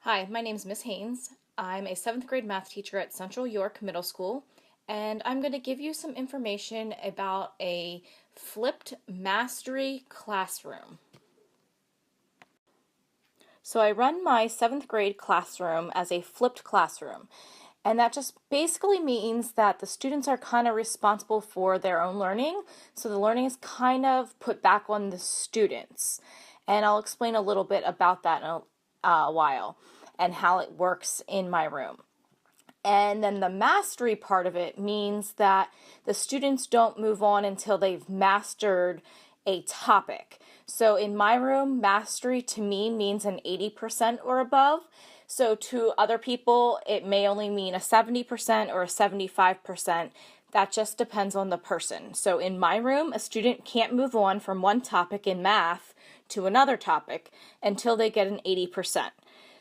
Hi, my name is Miss Haynes. I'm a 7th grade math teacher at Central York Middle School, and I'm going to give you some information about a flipped mastery classroom. So I run my 7th grade classroom as a flipped classroom, and that just basically means that the students are kind of responsible for their own learning, so the learning is kind of put back on the students. And I'll explain a little bit about that in a while and how it works in my room. And then the mastery part of it means that the students don't move on until they've mastered a topic. So in my room, mastery to me means an 80% or above. So to other people, it may only mean a 70% or a 75%. That just depends on the person. So in my room, a student can't move on from one topic in math to another topic until they get an 80%.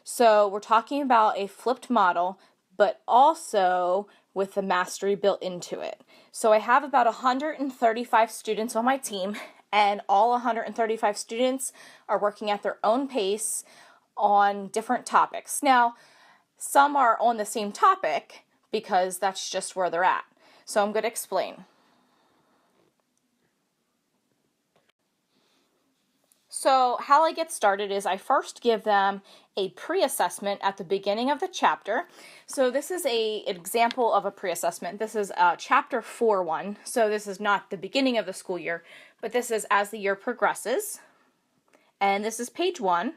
So we're talking about a flipped model, but also with the mastery built into it. So I have about 135 students on my team, and all 135 students are working at their own pace on different topics. Now, some are on the same topic because that's just where they're at. So I'm going to explain. So how I get started is I first give them a pre-assessment at the beginning of the chapter. So this is an example of a pre-assessment. This is chapter 4 one. So this is not the beginning of the school year, but this is as the year progresses. And this is page 1.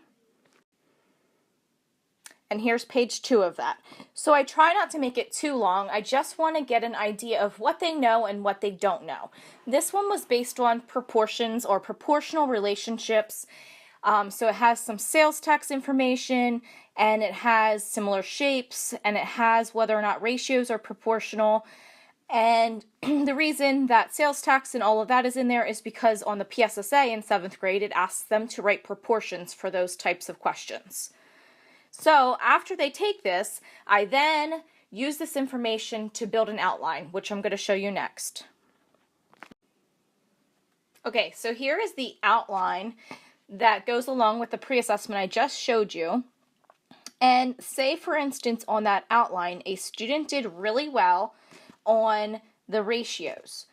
And here's page 2 of that. So I try not to make it too long. I just want to get an idea of what they know and what they don't know. This one was based on proportions or proportional relationships. So it has some sales tax information, and it has similar shapes, and it has whether or not ratios are proportional. And the reason that sales tax and all of that is in there is because on the PSSA in 7th grade, it asks them to write proportions for those types of questions. So after they take this, I then use this information to build an outline, which I'm going to show you next. Okay, so here is the outline that goes along with the pre-assessment I just showed you. And say, for instance, on that outline, a student did really well on the ratios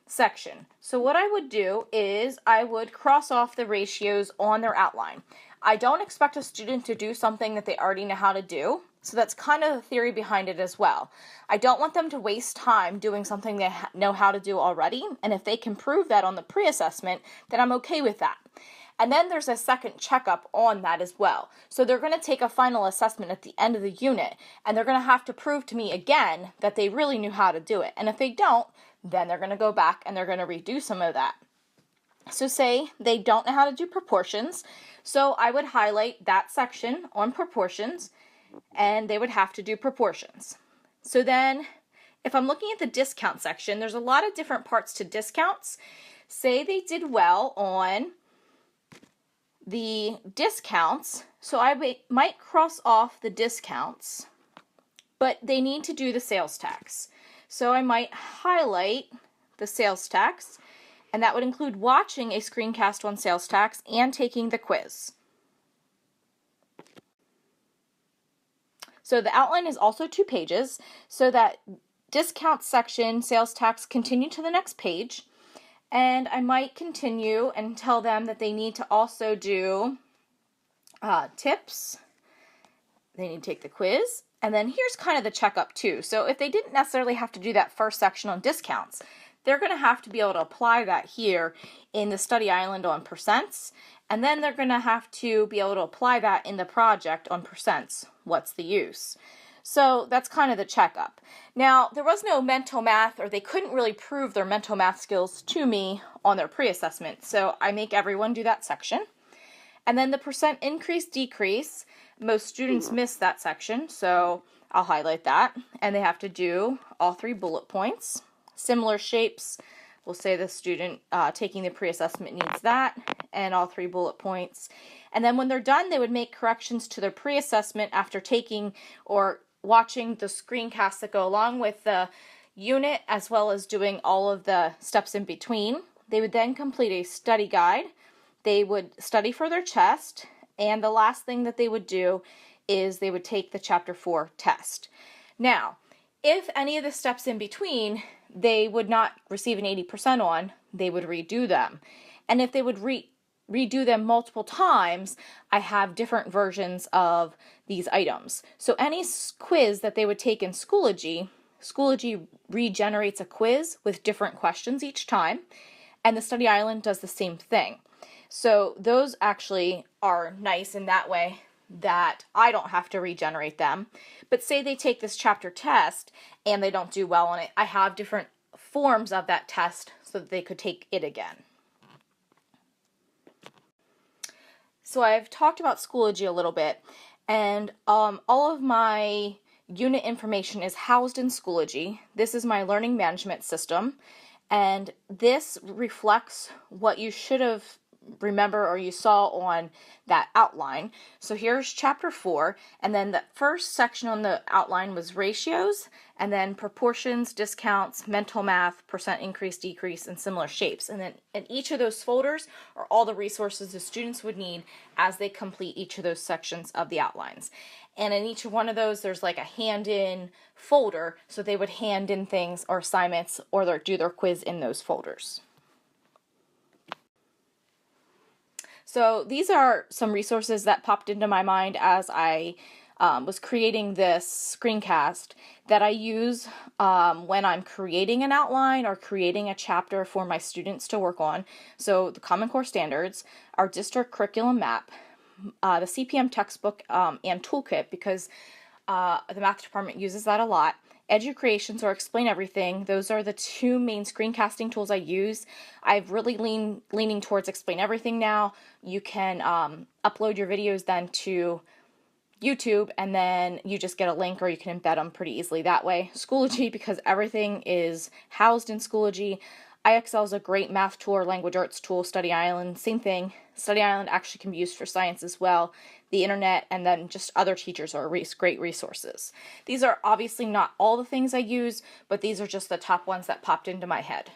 section. So what I would do is I would cross off the ratios on their outline. I don't expect a student to do something that they already know how to do, so that's kind of the theory behind it as well. I don't want them to waste time doing something they know how to do already, and if they can prove that on the pre-assessment, then I'm okay with that. And then there's a second checkup on that as well. So they're going to take a final assessment at the end of the unit, and they're going to have to prove to me again that they really knew how to do it. And if they don't, then they're going to go back and they're going to redo some of that. So say they don't know how to do proportions, so I would highlight that section on proportions, and they would have to do proportions. So then, if I'm looking at the discount section, there's a lot of different parts to discounts. Say they did well on the discounts, so I might cross off the discounts, but they need to do the sales tax. So I might highlight the sales tax, and that would include watching a screencast on sales tax and taking the quiz. So the outline is also 2 pages, so that discount section, sales tax, continue to the next page. And I might continue and tell them that they need to also do tips. They need to take the quiz. And then here's kind of the checkup too. So if they didn't necessarily have to do that first section on discounts, they're going to have to be able to apply that here in the study island on percents. And then they're going to have to be able to apply that in the project on percents. What's the use? So that's kind of the checkup. Now, there was no mental math, or they couldn't really prove their mental math skills to me on their pre-assessment. So I make everyone do that section. And then the percent increase, decrease, most students miss that section, so I'll highlight that. And they have to do all 3 bullet points. Similar shapes, we'll say the student taking the pre-assessment needs that, and all 3 bullet points. And then when they're done, they would make corrections to their pre-assessment after taking or watching the screencasts that go along with the unit, as well as doing all of the steps in between. They would then complete a study guide. They would study for their test, and the last thing that they would do is they would take the Chapter 4 test. Now, if any of the steps in between they would not receive an 80% on, they would redo them. And if they would redo them multiple times, I have different versions of these items. So any quiz that they would take in Schoology, Schoology regenerates a quiz with different questions each time, and the Study Island does the same thing. So those actually are nice in that way that I don't have to regenerate them. But say they take this chapter test and they don't do well on it, I have different forms of that test so that they could take it again. So I've talked about Schoology a little bit, and all of my unit information is housed in Schoology. This is my learning management system, and this reflects what you should have remember or you saw on that outline. So here's Chapter 4, and then the first section on the outline was ratios, and then proportions, discounts, mental math, percent increase, decrease, and similar shapes. And then in each of those folders are all the resources the students would need as they complete each of those sections of the outlines. And in each one of those, there's like a hand-in folder, so they would hand in things or assignments or do their quiz in those folders. So these are some resources that popped into my mind as I was creating this screencast that I use when I'm creating an outline or creating a chapter for my students to work on. So the Common Core Standards, our district curriculum map, the CPM textbook and toolkit, because the math department uses that a lot. Educreations or Explain Everything, those are the two main screencasting tools I use. I've really leaning towards Explain Everything now. You can upload your videos then to YouTube, and then you just get a link, or you can embed them pretty easily that way. Schoology, because everything is housed in Schoology. IXL is a great math tool or language arts tool. Study Island, same thing. Study Island actually can be used for science as well. The internet, and then just other teachers are great resources. These are obviously not all the things I use, but these are just the top ones that popped into my head.